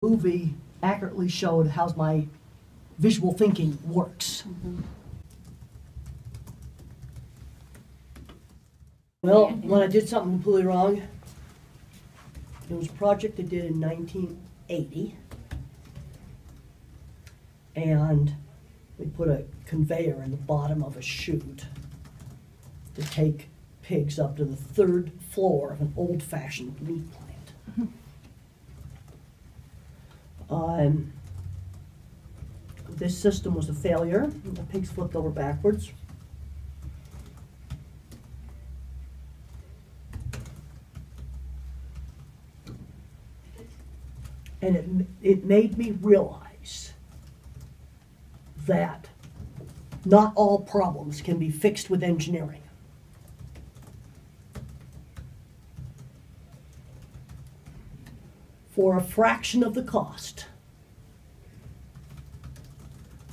movie accurately showed how my visual thinking works. Well, when I did something completely wrong, it was a project I did in 1980, and we put a conveyor in the bottom of a chute to take pigs up to the 3rd floor of an old-fashioned meat plant. This system was a failure. The pigs flipped over backwards. And it made me realize that not all problems can be fixed with engineering. For a fraction of the cost,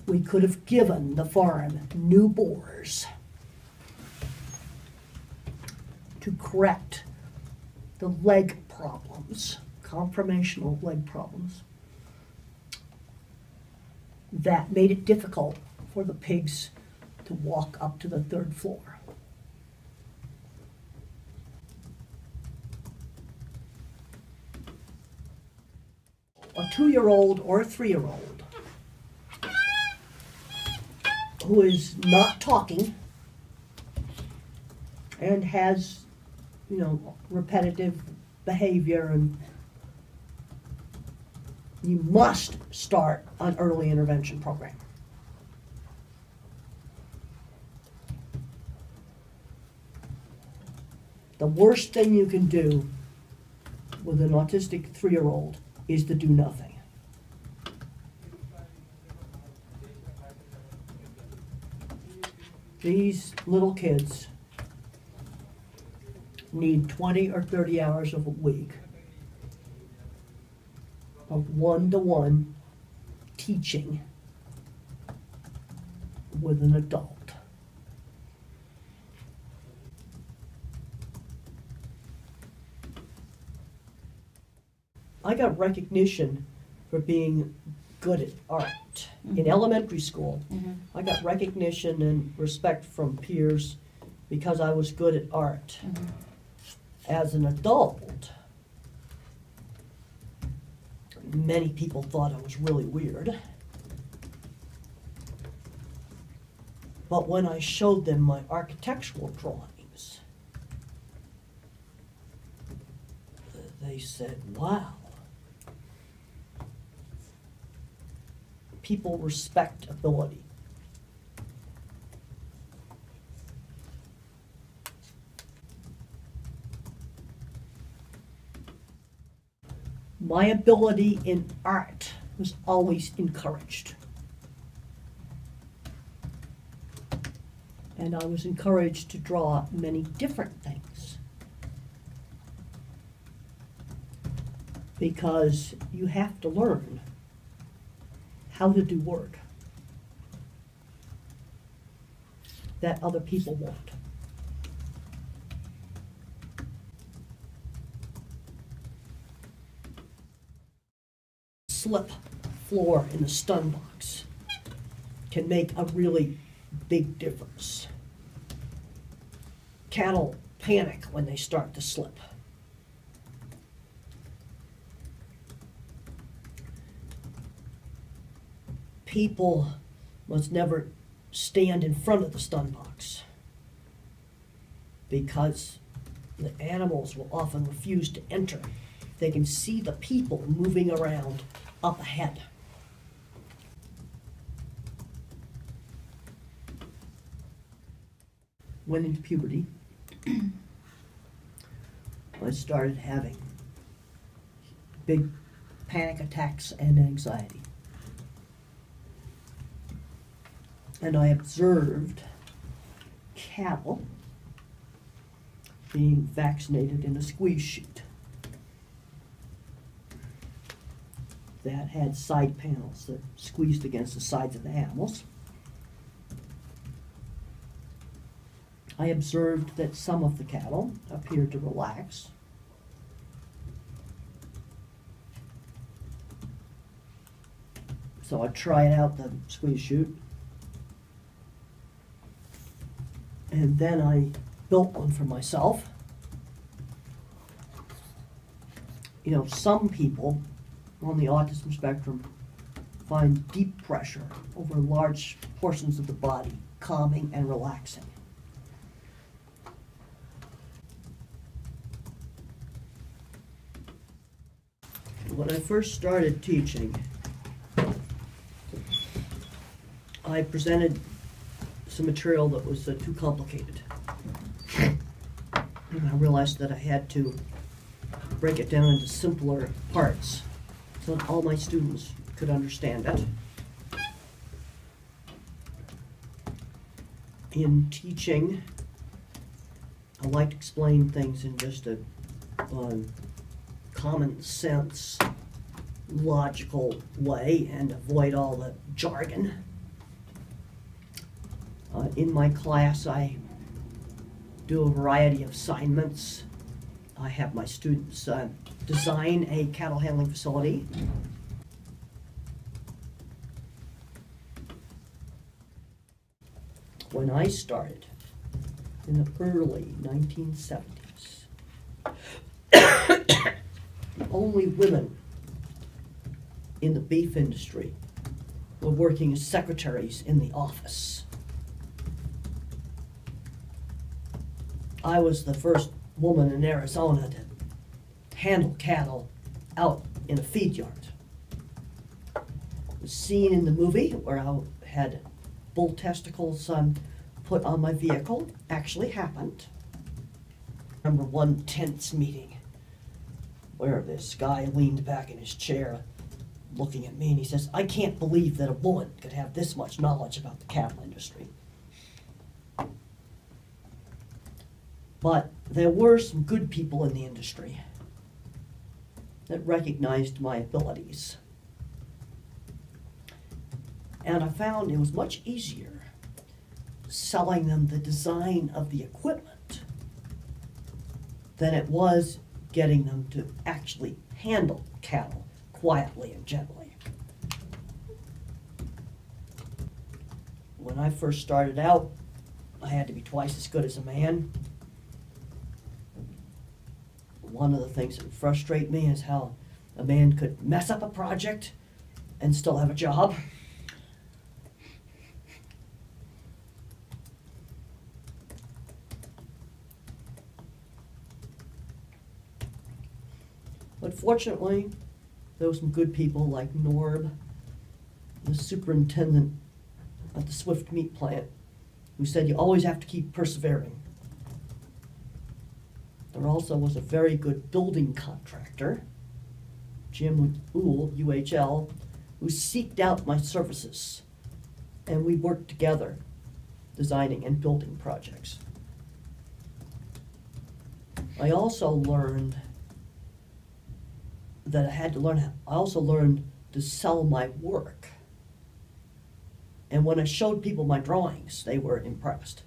we could have given the farm new bores to correct the leg problems, conformational leg problems, that made it difficult for the pigs to walk up to the 3rd floor. A 2-year-old or a 3-year-old who is not talking and has, repetitive behavior, and you must start an early intervention program. The worst thing you can do with an autistic 3-year-old is to do nothing. These little kids need 20 or 30 hours of a week of one-to-one teaching with an adult. I got recognition for being good at art. In elementary school, I got recognition and respect from peers because I was good at art. As an adult, many people thought I was really weird. But when I showed them my architectural drawings, they said, wow. People respect ability. My ability in art was always encouraged. And I was encouraged to draw many different things. Because you have to learn how to do work that other people won't. Slip floor in the stun box can make a really big difference. Cattle panic when they start to slip. People must never stand in front of the stun box because the animals will often refuse to enter. They can see the people moving around up ahead. Went into puberty. I started having big panic attacks and anxiety. And I observed cattle being vaccinated in a squeeze chute that had side panels that squeezed against the sides of the animals. I observed that some of the cattle appeared to relax. So I tried out the squeeze chute. And then I built one for myself. You know, some people on the autism spectrum find deep pressure over large portions of the body calming and relaxing. When I first started teaching, I presented some material that was too complicated. And I realized that I had to break it down into simpler parts so that all my students could understand it. In teaching, I like to explain things in just a common sense, logical way and avoid all the jargon. In my class, I do a variety of assignments. I have my students design a cattle handling facility. When I started in the early 1970s, the only women in the beef industry were working as secretaries in the office. I was the first woman in Arizona to handle cattle out in a feed yard. The scene in the movie where I had bull testicles put on my vehicle actually happened. I remember one tense meeting where this guy leaned back in his chair looking at me and he says, "I can't believe that a woman could have this much knowledge about the cattle industry." But there were some good people in the industry that recognized my abilities. And I found it was much easier selling them the design of the equipment than it was getting them to actually handle cattle quietly and gently. When I first started out, I had to be twice as good as a man. One of the things that would frustrate me is how a man could mess up a project and still have a job. But fortunately, there were some good people like Norb, the superintendent at the Swift meat plant, who said you always have to keep persevering. There also was a very good building contractor, Jim Uhl, UHL, who seeked out my services, and we worked together designing and building projects. I also learned that I also learned to sell my work. And when I showed people my drawings, they were impressed.